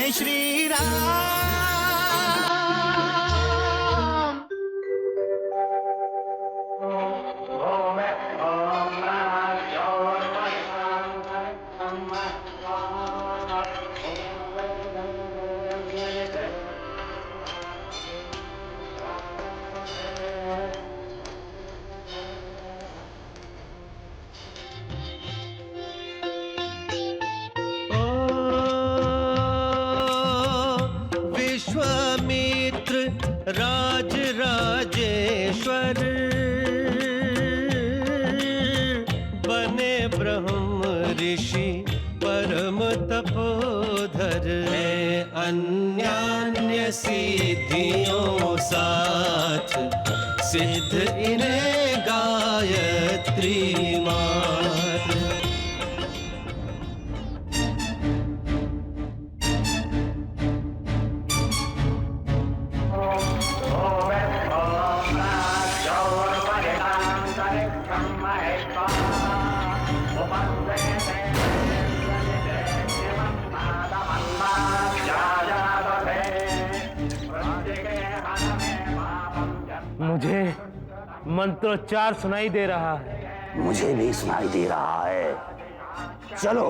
जय श्री राम। विश्वामित्र राज राजेश्वर बने ब्रह्म ऋषि परम तपोधर है अन्यान्य सिद्धियों साथ सिद्ध इन्हें गायत्री मात्र। मुझे मंत्रोच्चार सुनाई दे रहा है। मुझे भी सुनाई दे रहा है। चलो।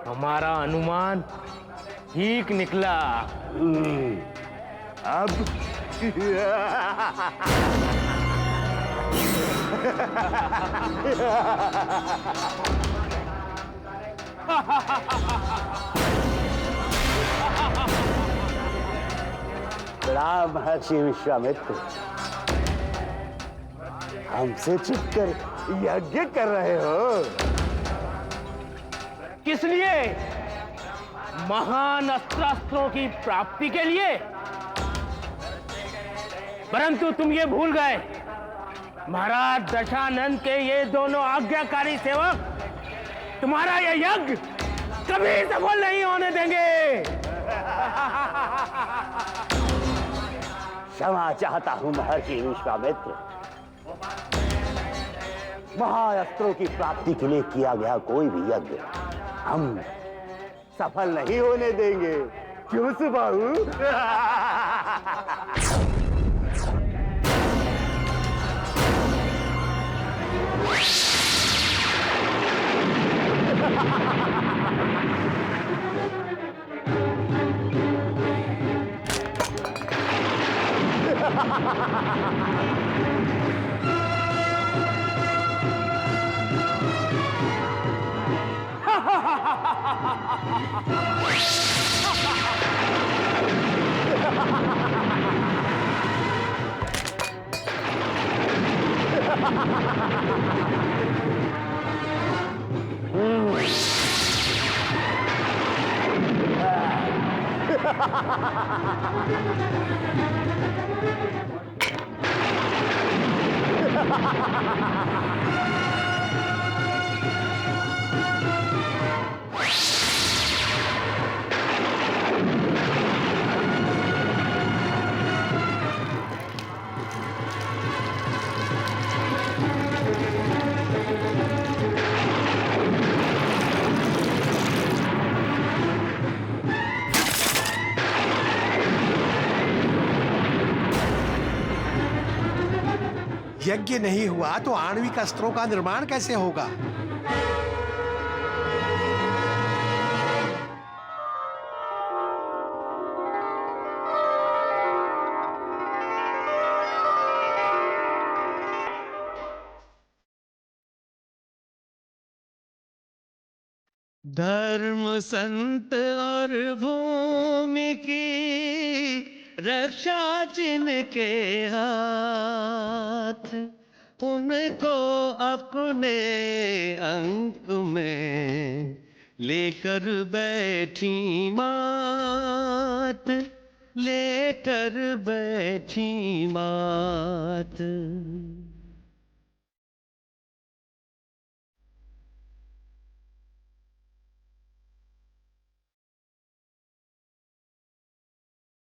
हमारा अनुमान ठीक निकला। अब प्रणाम महर्षि विश्वामित्र। हमसे छिपकर यज्ञ कर रहे हो? किस लिए? महान अस्त्रास्त्रों की प्राप्ति के लिए। परंतु तुम ये भूल गए, महाराज दशानंद के ये दोनों आज्ञाकारी सेवक तुम्हारा यह यज्ञ कभी सफल नहीं होने देंगे। क्षमा चाहता हूं महर्षि विश्वामित्र। महाअस्त्रों की प्राप्ति के लिए किया गया कोई भी यज्ञ हम सफल नहीं होने देंगे। क्यों सुबाहु? यज्ञ नहीं हुआ तो आणविक अस्त्रों का निर्माण कैसे होगा? धर्म संत और भूमि की रक्षा जिनके हाथ, उनको अपने अंक में लेकर बैठी मात, लेकर बैठी मात।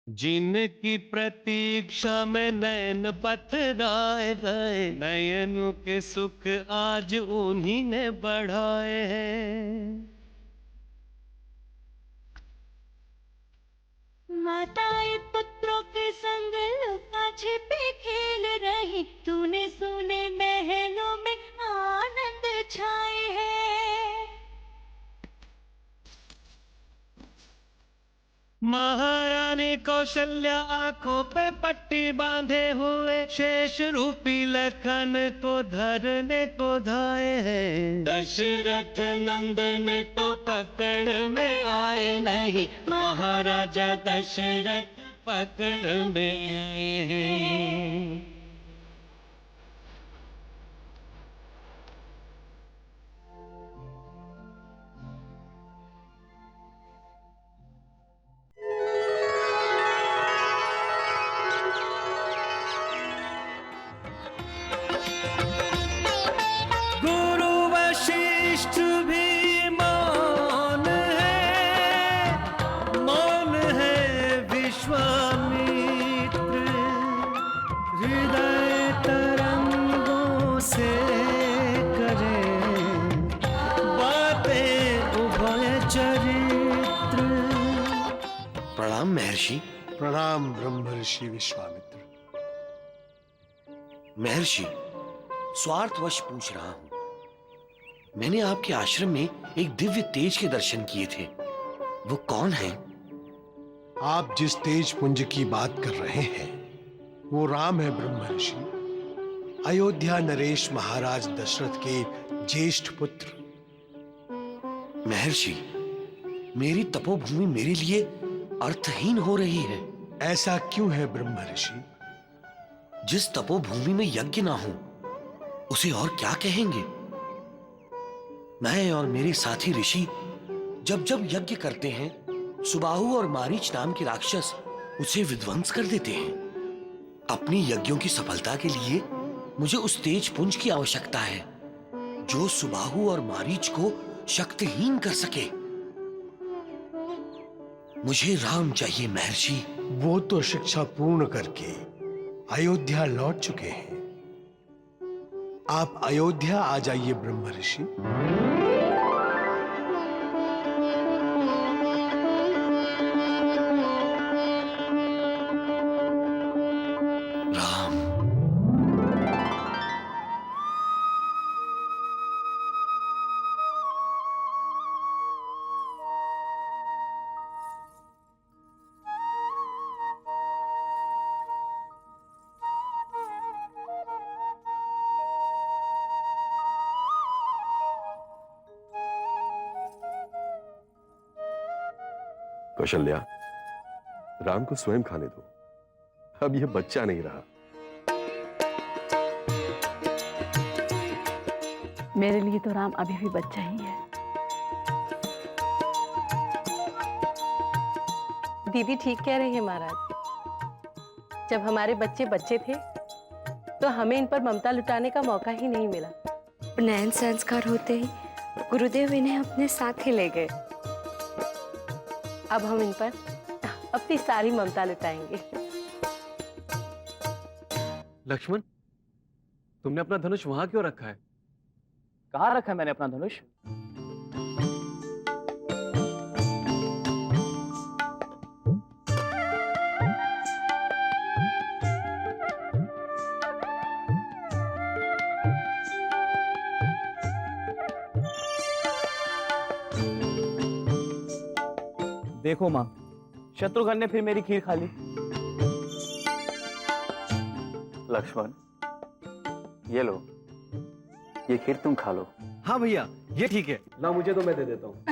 जिनकी प्रतीक्षा में नयन पथराए गए, नयनों के सुख आज उन्हीं ने बढ़ाए हैं। माताएं पुत्रों के संग लुका छिपी खेल रही, तूने सुने महलों में आनंद छाए हैं। महारानी कौशल्या आंखों पे पट्टी बांधे हुए, शेष रूपी लखन को धरने को धाए हैं। दशरथ नंदन तो पकड़ में आए नहीं, महाराजा दशरथ पकड़ में आए हैं। प्रणाम महर्षि। प्रणाम ब्रह्म ऋषि विश्वामित्र। महर्षि, स्वार्थवश पूछ रहा हूं। मैंने आपके आश्रम में एक दिव्य तेज के दर्शन किए थे, वो कौन है? आप जिस तेज पुंज की बात कर रहे हैं वो राम है ब्रह्म ऋषि, अयोध्या नरेश महाराज दशरथ के ज्येष्ठ पुत्र। महर्षि, मेरी तपोभूमि मेरे लिए अर्थहीन हो रही है। ऐसा क्यों है ब्रह्म ऋषि? जिस तपोभूमि में यज्ञ ना हो उसे और क्या कहेंगे? मैं और मेरे साथी ऋषि जब जब यज्ञ करते हैं, सुबाहु और मारीच नाम के राक्षस उसे विध्वंस कर देते हैं। अपनी यज्ञों की सफलता के लिए मुझे उस तेज पुंज की आवश्यकता है जो सुबाहु और मारीच को शक्तिहीन कर सके। मुझे राम चाहिए महर्षि। वो तो शिक्षा पूर्ण करके अयोध्या लौट चुके हैं। आप अयोध्या आ जाइए ब्रह्म ऋषि। राम, कौशल्या, राम को स्वयं खाने दो, अब यह बच्चा नहीं रहा। मेरे लिए तो राम अभी भी बच्चा ही है। दीदी ठीक कह रही है महाराज। जब हमारे बच्चे बच्चे थे तो हमें इन पर ममता लुटाने का मौका ही नहीं मिला। उपनयन संस्कार होते ही गुरुदेव इन्हें अपने साथ ही ले गए। अब हम इन पर अपनी सारी ममता लुटाएंगे। लक्ष्मण, तुमने अपना धनुष वहां क्यों रखा है? कहाँ रखा है मैंने अपना धनुष? देखो माँ, शत्रुघ्न ने फिर मेरी खीर खा ली। लक्ष्मण, ये लो, ये खीर तुम खा लो। हाँ भैया, ये ठीक है। ना मुझे तो मैं दे देता हूँ।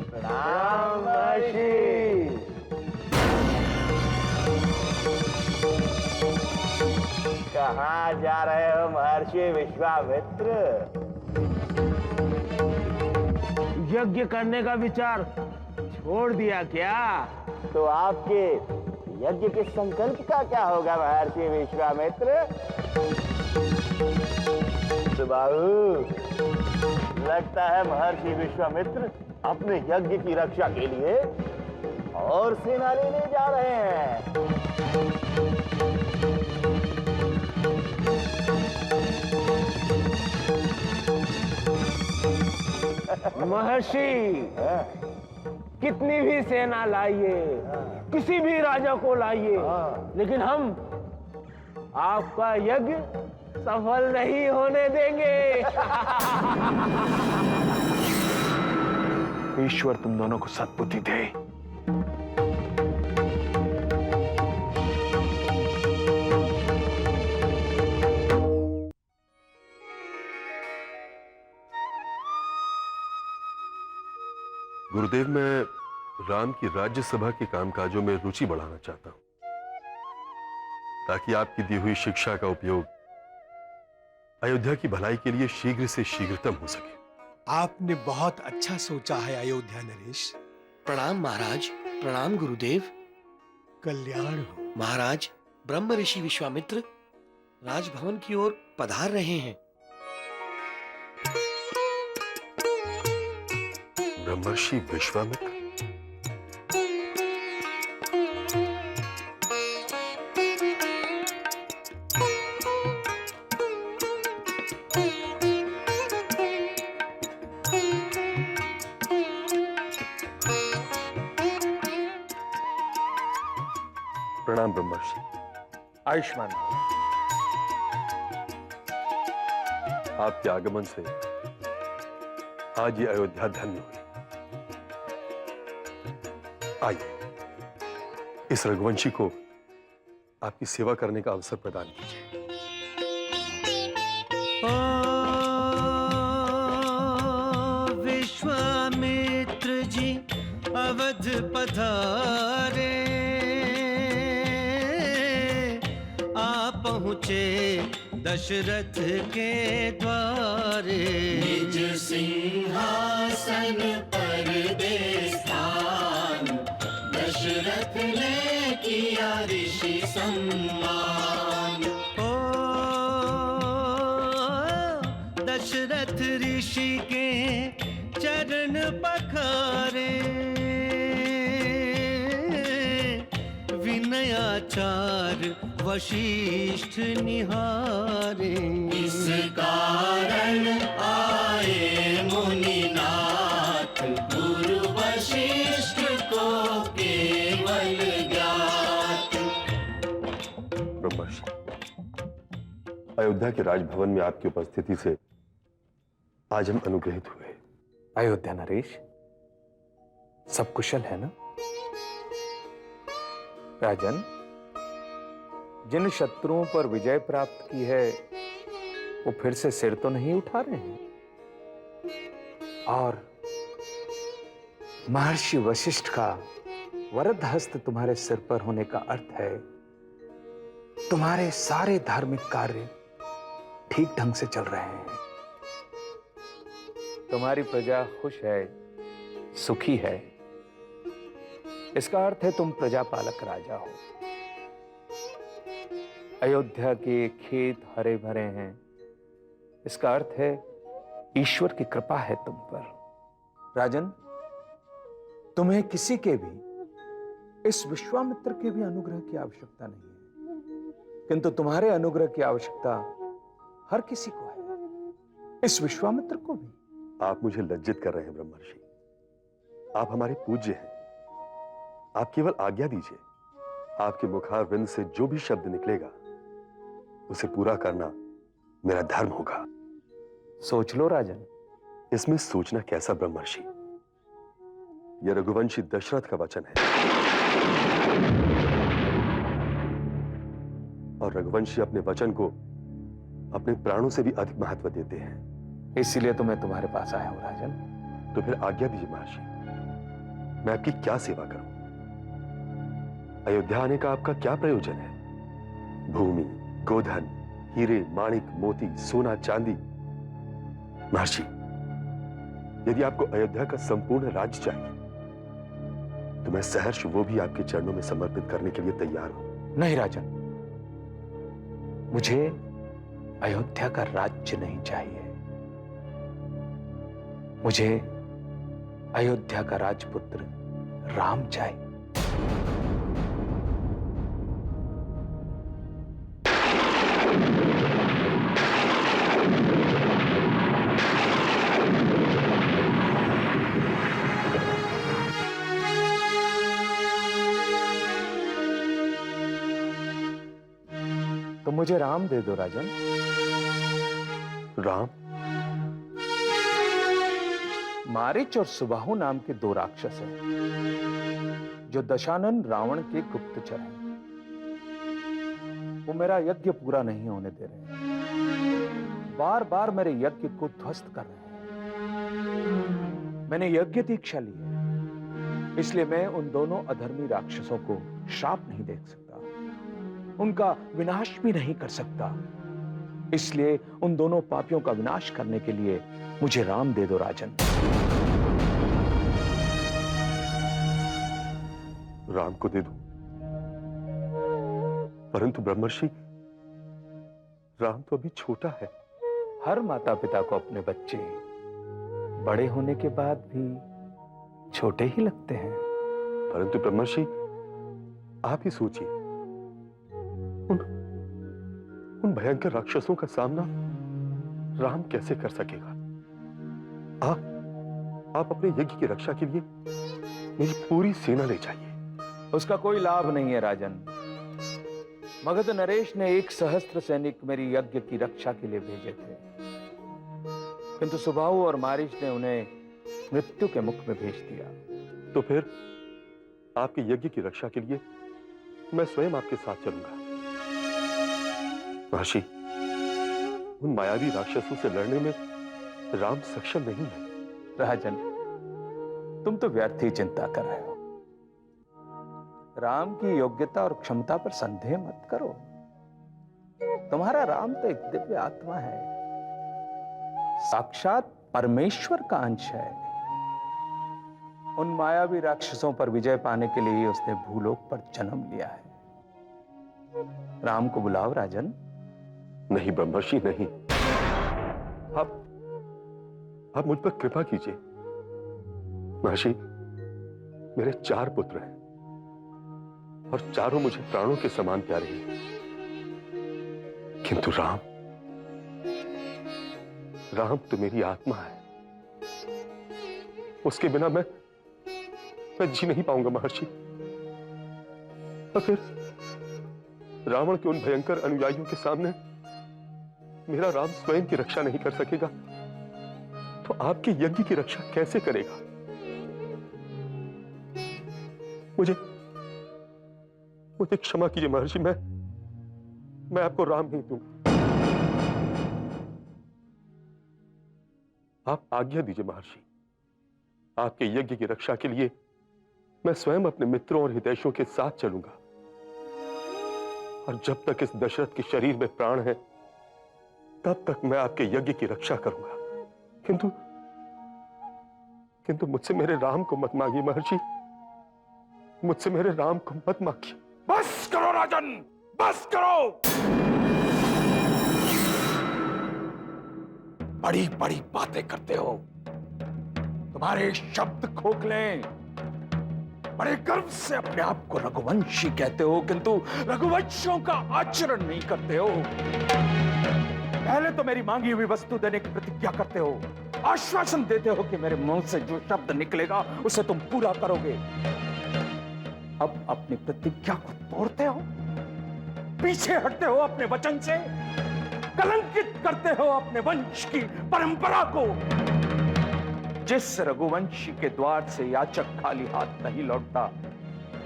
प्रणाम महर्षि। कहाँ जा रहे हो महर्षि विश्वामित्र? यज्ञ करने का विचार छोड़ दिया क्या? तो आपके यज्ञ के संकल्प का क्या होगा महर्षि विश्वामित्र? बाबू, लगता है महर्षि विश्वामित्र अपने यज्ञ की रक्षा के लिए और सेना लेने जा रहे हैं। महर्षि, कितनी भी सेना लाइए, किसी भी राजा को लाइए, लेकिन हम आपका यज्ञ सफल नहीं होने देंगे। ईश्वर तुम दोनों को सद्बुद्धि दे। गुरुदेव, मैं राम की राज्यसभा के कामकाजों में रुचि बढ़ाना चाहता हूं, ताकि आपकी दी हुई शिक्षा का उपयोग अयोध्या की भलाई के लिए शीघ्र से शीघ्रतम हो सके। आपने बहुत अच्छा सोचा है अयोध्या नरेश। प्रणाम महाराज। प्रणाम गुरुदेव। कल्याण हो। महाराज, ब्रह्म ऋषि विश्वामित्र राजभवन की ओर पधार रहे हैं। ब्रह्मर्षि विश्वामित्र? प्रणाम ब्रह्मर्षि। आयुष्मान भव। आपके आगमन से आज ये अयोध्या धन्य हुई। आइए, इस रघुवंशी को आपकी सेवा करने का अवसर प्रदान कीजिए। विश्वामित्र जी अवध पधारे, आप पहुँचे दशरथ के द्वारे। निज सिंहासन पर दे स्थान, दशरथ ने किया ऋषि सम्मान। ओ दशरथ ऋषि के चरण पखारे, विनयाचार वशिष्ठ निहारे। इस कारण आए मुनिनाथ, गुरु वशिष्ठ को केवल ज्ञात। ब्रह्मर्षि, अयोध्या के राजभवन में आपकी उपस्थिति से आज हम अनुग्रहित हुए। अयोध्या नरेश, सब कुशल है ना? राजन, जिन शत्रुओं पर विजय प्राप्त की है वो फिर से सिर तो नहीं उठा रहे हैं? और महर्षि वशिष्ठ का वरद हस्त तुम्हारे सिर पर होने का अर्थ है तुम्हारे सारे धार्मिक कार्य ठीक ढंग से चल रहे हैं। तुम्हारी प्रजा खुश है, सुखी है। इसका अर्थ है तुम प्रजापालक राजा हो। अयोध्या के खेत हरे भरे हैं, इसका अर्थ है ईश्वर की कृपा है तुम पर। राजन, तुम्हें किसी के भी, इस विश्वामित्र के भी अनुग्रह की आवश्यकता नहीं है, किंतु तुम्हारे अनुग्रह की आवश्यकता हर किसी को है, इस विश्वामित्र को भी। आप मुझे लज्जित कर रहे हैं ब्रह्मर्षि। आप हमारे पूज्य हैं। आप केवल आज्ञा दीजिए। आपके मुखारविंद से जो भी शब्द निकलेगा उसे पूरा करना मेरा धर्म होगा। सोच लो राजन। इसमें सोचना कैसा ब्रह्मर्षि? यह रघुवंशी दशरथ का वचन है। और रघुवंशी अपने वचन को अपने प्राणों से भी अधिक महत्व देते हैं। इसीलिए तो मैं तुम्हारे पास आया हूं राजन। तो फिर आज्ञा दीजिए महर्षि, मैं आपकी क्या सेवा करूं? अयोध्या आने का आपका क्या प्रयोजन है? भूमि, गोधन, हीरे, माणिक, मोती, सोना, चांदी। महर्षि, यदि आपको अयोध्या का संपूर्ण राज्य चाहिए तो मैं सहर्ष वो भी आपके चरणों में समर्पित करने के लिए तैयार हूं। नहीं राजन, मुझे अयोध्या का राज्य नहीं चाहिए, मुझे अयोध्या का राजपुत्र राम चाहिए। तो मुझे राम दे दो राजन। राम? मारीच और सुबाहु नाम के दो राक्षस हैं जो दशानन रावण के गुप्तचर हैं। वो मेरा यज्ञ पूरा नहीं होने दे रहे हैं, बार बार मेरे यज्ञ को ध्वस्त कर रहे हैं। मैंने यज्ञ दीक्षा ली है, इसलिए मैं उन दोनों अधर्मी राक्षसों को श्राप नहीं दे सकता, उनका विनाश भी नहीं कर सकता। इसलिए उन दोनों पापियों का विनाश करने के लिए मुझे राम दे दो राजन। राम को दे दूं, परंतु ब्रह्मर्षि, राम तो अभी छोटा है। हर माता पिता को अपने बच्चे बड़े होने के बाद भी छोटे ही लगते हैं। परंतु ब्रह्मर्षि, आप ही सोचिए, उन भयंकर राक्षसों का सामना राम कैसे कर सकेगा? आप अपने यज्ञ की रक्षा के लिए मेरी पूरी सेना ले जाइए। उसका कोई लाभ नहीं है राजन। मगध नरेश ने 1 सहस्त्र सैनिक मेरी यज्ञ की रक्षा के लिए भेजे थे, किंतु सुबाहु और मारीच ने उन्हें मृत्यु के मुख में भेज दिया। तो फिर आपके यज्ञ की रक्षा के लिए मैं स्वयं आपके साथ चलूंगा। महर्षि, उन मायावी राक्षसों से लड़ने में राम सक्षम नहीं है। राजन, तुम तो व्यर्थ ही चिंता कर रहे हो। राम की योग्यता और क्षमता पर संदेह मत करो। तुम्हारा राम तो एक दिव्य आत्मा है, साक्षात परमेश्वर का अंश है। उन मायावी राक्षसों पर विजय पाने के लिए उसने भूलोक पर जन्म लिया है। राम को बुलाओ राजन। नहीं ब्रह्मर्षि, नहीं। आप मुझ पर कृपा कीजिए। महर्षि, मेरे 4 पुत्र हैं और चारों मुझे प्राणों के समान प्यारे हैं, किंतु राम तो मेरी आत्मा है। उसके बिना मैं जी नहीं पाऊंगा महर्षि। और फिर रावण के उन भयंकर अनुयायियों के सामने मेरा राम स्वयं की रक्षा नहीं कर सकेगा, तो आपके यज्ञ की रक्षा कैसे करेगा? मुझे क्षमा कीजिए महर्षि, मैं आपको राम नहीं दूंगा। आप आज्ञा दीजिए महर्षि। आपके यज्ञ की रक्षा के लिए मैं स्वयं अपने मित्रों और हितैषियों के साथ चलूंगा, और जब तक इस दशरथ के शरीर में प्राण है तब तक मैं आपके यज्ञ की रक्षा करूंगा। किंतु मुझसे मेरे राम को मत मांगिए महर्षि, मुझसे मेरे राम को मत मांगिए। बस करो राजन, बस करो। बड़ी बड़ी बातें करते हो, तुम्हारे शब्द खोखले। बड़े गर्व से अपने आप को रघुवंशी कहते हो, किंतु रघुवंशियों का आचरण नहीं करते हो। पहले तो मेरी मांगी हुई वस्तु देने की प्रतिज्ञा करते हो, आश्वासन देते हो कि मेरे मुंह से जो शब्द निकलेगा उसे तुम पूरा करोगे। अब अपनी प्रतिज्ञा को तोड़ते हो, पीछे हटते हो अपने वचन से, कलंकित करते हो अपने वंश की परंपरा को। जिस रघुवंशी के द्वार से याचक खाली हाथ नहीं लौटता,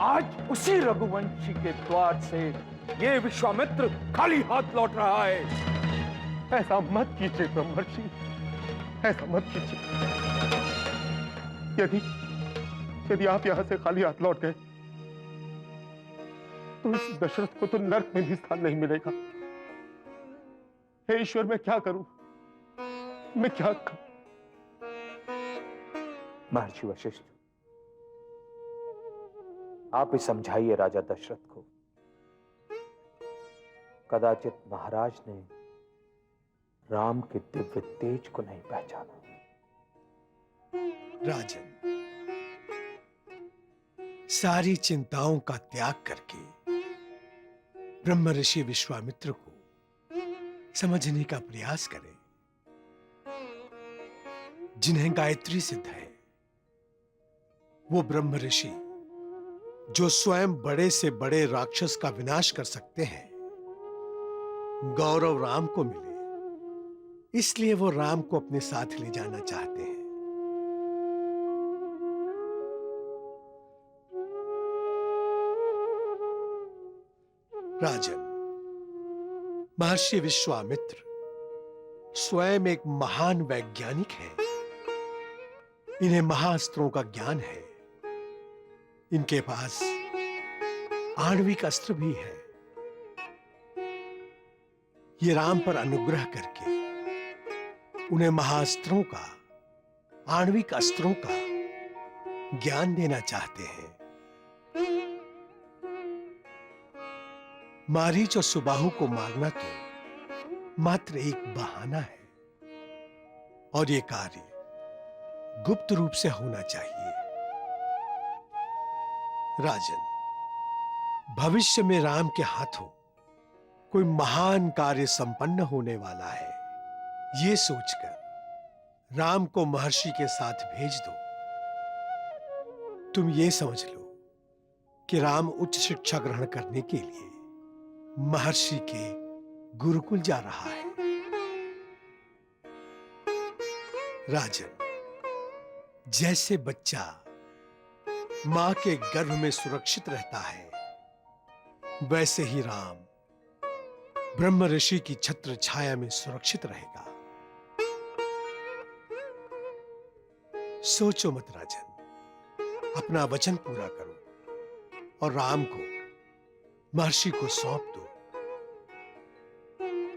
आज उसी रघुवंशी के द्वार से ये विश्वामित्र खाली हाथ लौट रहा है। ऐसा मत कीजिए ब्रह्मर्षि, ऐसा मत कीजिए। यदि आप यहां से खाली हाथ लौट गए तो इस दशरथ को तो नर्क में भी स्थान नहीं मिलेगा। हे ईश्वर, मैं क्या करूं, मैं क्या करूं? महर्षि वशिष्ठ, आप ही समझाइए राजा दशरथ को। कदाचित महाराज ने राम के दिव्य तेज को नहीं पहचाना। राजन, सारी चिंताओं का त्याग करके ब्रह्म ऋषि विश्वामित्र को समझने का प्रयास करें। जिन्हें गायत्री सिद्ध है, वो ब्रह्म ऋषि जो स्वयं बड़े से बड़े राक्षस का विनाश कर सकते हैं, गौरव राम को मिले, इसलिए वो राम को अपने साथ ले जाना चाहते हैं। राजन, महर्षि विश्वामित्र स्वयं एक महान वैज्ञानिक हैं। इन्हें महाअस्त्रों का ज्ञान है। इनके पास आणविक अस्त्र भी है। ये राम पर अनुग्रह करके उन्हें महाअस्त्रों का, आणविक अस्त्रों का ज्ञान देना चाहते हैं। मारीच और सुबाहु को मारना तो मात्र एक बहाना है और ये कार्य गुप्त रूप से होना चाहिए। राजन, भविष्य में राम के हाथों कोई महान कार्य संपन्न होने वाला है, ये सोचकर राम को महर्षि के साथ भेज दो। तुम ये समझ लो कि राम उच्च शिक्षा ग्रहण करने के लिए महर्षि के गुरुकुल जा रहा है। राजन, जैसे बच्चा मां के गर्भ में सुरक्षित रहता है, वैसे ही राम ब्रह्म ऋषि की छत्र छाया में सुरक्षित रहेगा। सोचो मत राजन, अपना वचन पूरा करो और राम को महर्षि को सौंप दो।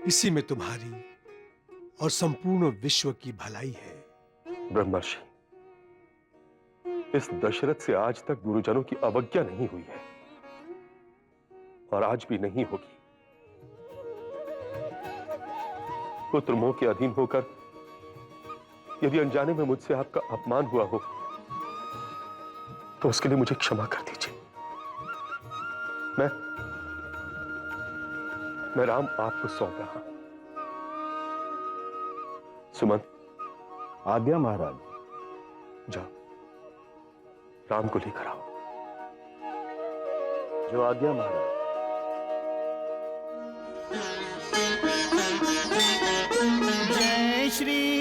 इसी में तुम्हारी और संपूर्ण विश्व की भलाई है। ब्रह्मर्षि, इस दशरथ से आज तक गुरुजनों की अवज्ञा नहीं हुई है और आज भी नहीं होगी। पुत्र मोह के अधीन होकर यदि अनजाने में मुझसे आपका अपमान हुआ हो तो उसके लिए मुझे क्षमा कर दीजिए। मैं राम आपको सौंप रहा हूं। सुमंत, आज्ञा महाराज। जाओ, राम को लेकर आओ। जो आज्ञा महाराज। जय श्री